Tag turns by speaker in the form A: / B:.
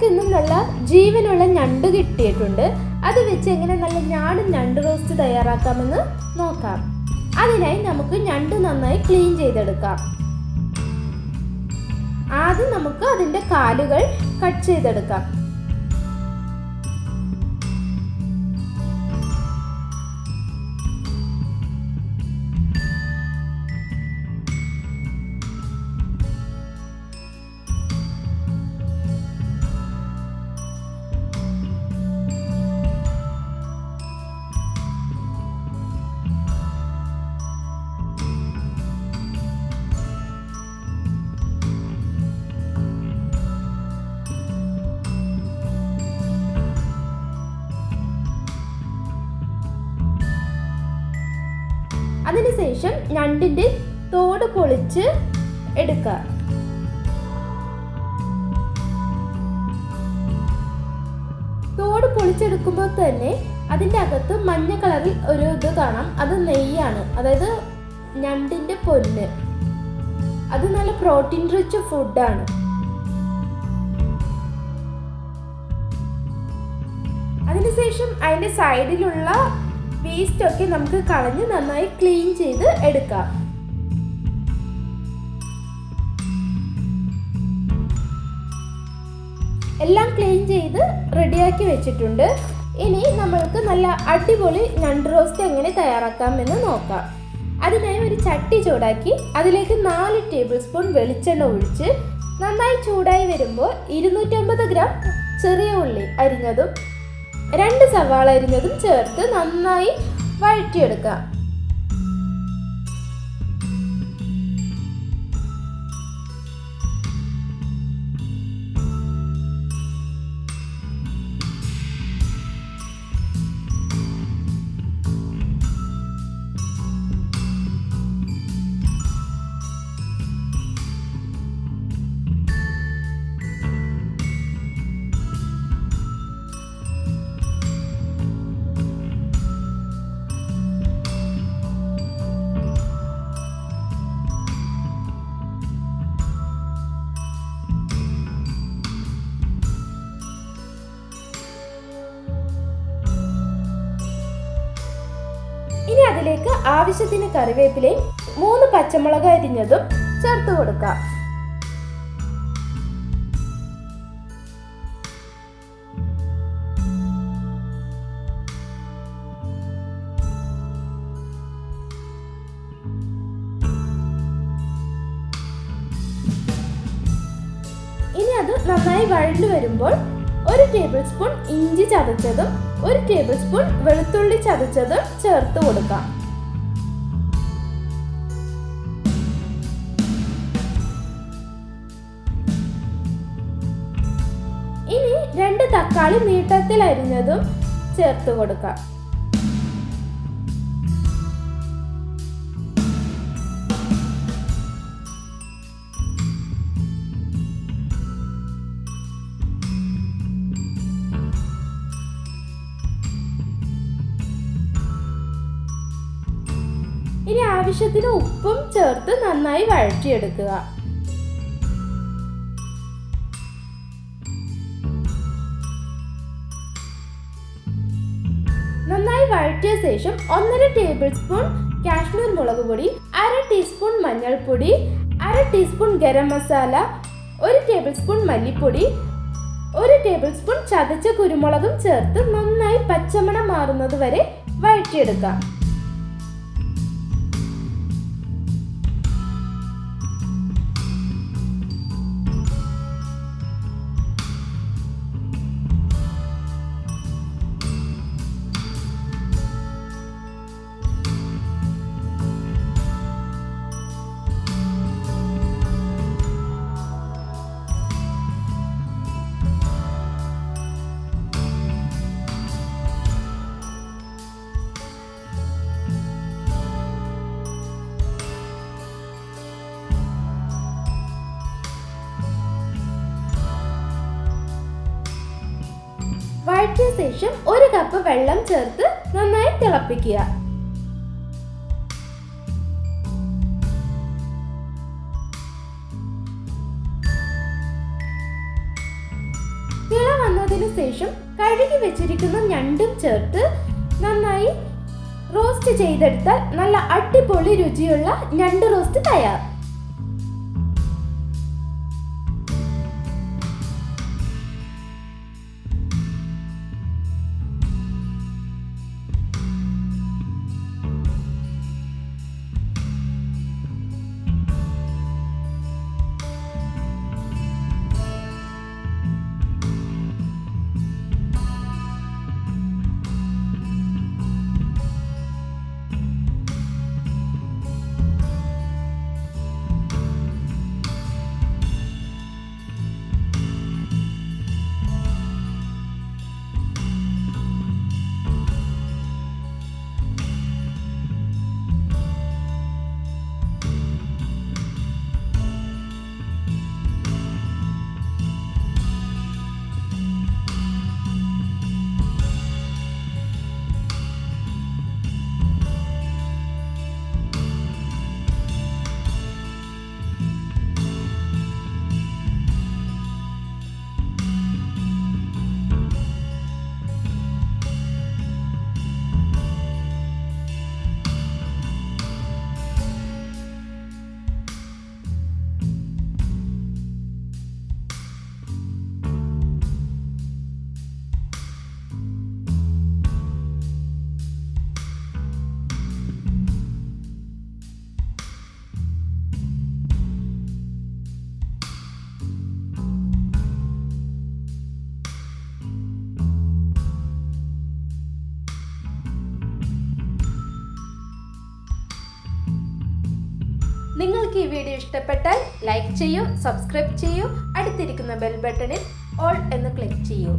A: നമുക്കിന്ന് നല്ല ജീവനുള്ള ഞണ്ട് കിട്ടിയിട്ടുണ്ട്. അത് വെച്ച് എങ്ങനെ നല്ല നാടൻ ഞണ്ട് റോസ്റ്റ് തയ്യാറാക്കാമെന്ന് നോക്കാം. അതിനായി നമുക്ക് ഞണ്ട് നന്നായി ക്ലീൻ ചെയ്തെടുക്കാം. ആദ്യം നമുക്ക് അതിൻ്റെ കാലുകൾ കട്ട് ചെയ്തെടുക്കാം. അതിനുശേഷം ഞണ്ടിൻ്റെ തോട് പൊളിച്ച് എടുക്കുക. തോട് പൊളിച്ചെടുക്കുമ്പോൾ തന്നെ അതിൻ്റെ അകത്ത് മഞ്ഞ കളറിൽ ഒരു ഇത് കാണാം. അത് നെയ്യാണ്, അതായത് ഞണ്ടിൻ്റെ പൊന്ന്. അത് നല്ല പ്രോട്ടീൻ റിച്ച് ഫുഡാണ്. അതിനുശേഷം അതിൻ്റെ സൈഡിലുള്ള വേസ്റ്റ് ഒക്കെ നമുക്ക് കളഞ്ഞ് നന്നായി ക്ലീൻ ചെയ്ത് എടുക്കാം. എല്ലാം ക്ലീൻ ചെയ്ത് റെഡിയാക്കി വെച്ചിട്ടുണ്ട്. ഇനി നമ്മൾക്ക് നല്ല അടിപൊളി ഞണ്ട് റോസ്റ്റ് എങ്ങനെ തയ്യാറാക്കാമെന്ന് നോക്കാം. അതിനായി ഒരു ചട്ടി ചൂടാക്കി അതിലേക്ക് 4 ടേബിൾ സ്പൂൺ വെളിച്ചെണ്ണ ഒഴിച്ച് നന്നായി ചൂടായി വരുമ്പോൾ 250 ഗ്രാം ചെറിയ ഉള്ളി അരിഞ്ഞതും 2 സവാള അരിഞ്ഞതും ചേർത്ത് നന്നായി വഴറ്റിയെടുക്കാം. ഇനി അതിലേക്ക് ആവശ്യത്തിന് കറിവേപ്പിലയും 3 പച്ചമുളക് അരിഞ്ഞതും ചേർത്ത് കൊടുക്കാം. ഇനി അത് നന്നായി വഴണ്ടു വരുമ്പോൾ 1 ടേബിൾ സ്പൂൺ ഇഞ്ചി ചതച്ചതും 1 ടേബിൾ സ്പൂൺ വെളുത്തുള്ളി ചതച്ചതും ചേർത്ത് കൊടുക്കാം. ഇനി 2 തക്കാളി നീട്ടത്തിൽ അരിഞ്ഞതും ചേർത്ത് കൊടുക്കാം. ഇനി ആവശ്യത്തിന് ഉപ്പും ചേർത്ത് നന്നായി വഴറ്റിയെടുക്കുക. നന്നായി വഴറ്റിയ ശേഷം 1.5 ടേബിൾ സ്പൂൺ കാശ്മീർ മുളക് പൊടി, 1/2 ടീസ്പൂൺ മഞ്ഞൾപ്പൊടി, 1/2 teaspoon garam masala, 1 table spoon മല്ലിപ്പൊടി, 1 ടേബിൾ സ്പൂൺ ചതച്ച കുരുമുളകും ചേർത്ത് നന്നായി പച്ചമണം മാറുന്നത് വരെ വഴറ്റിയെടുക്കാം. വഴറ്റിയ ശേഷം 1 കപ്പ് വെള്ളം ചേർത്ത് നന്നായി തിളപ്പിക്കുക. കഴുകി വെച്ചിരിക്കുന്ന ഞണ്ടും ചേർത്ത് നന്നായി റോസ്റ്റ് ചെയ്തെടുത്താൽ നല്ല അടിപൊളി രുചിയുള്ള ഞണ്ട് റോസ്റ്റ് തയ്യാർ. നിങ്ങൾക്ക് ഈ വീഡിയോ ഇഷ്ടപ്പെട്ടാൽ ലൈക്ക് ചെയ്യൂ, സബ്സ്ക്രൈബ് ചെയ്യൂ, അടുത്തിരിക്കുന്ന ബെൽ ബട്ടണിൽ ഓൾ എന്ന് ക്ലിക്ക് ചെയ്യൂ.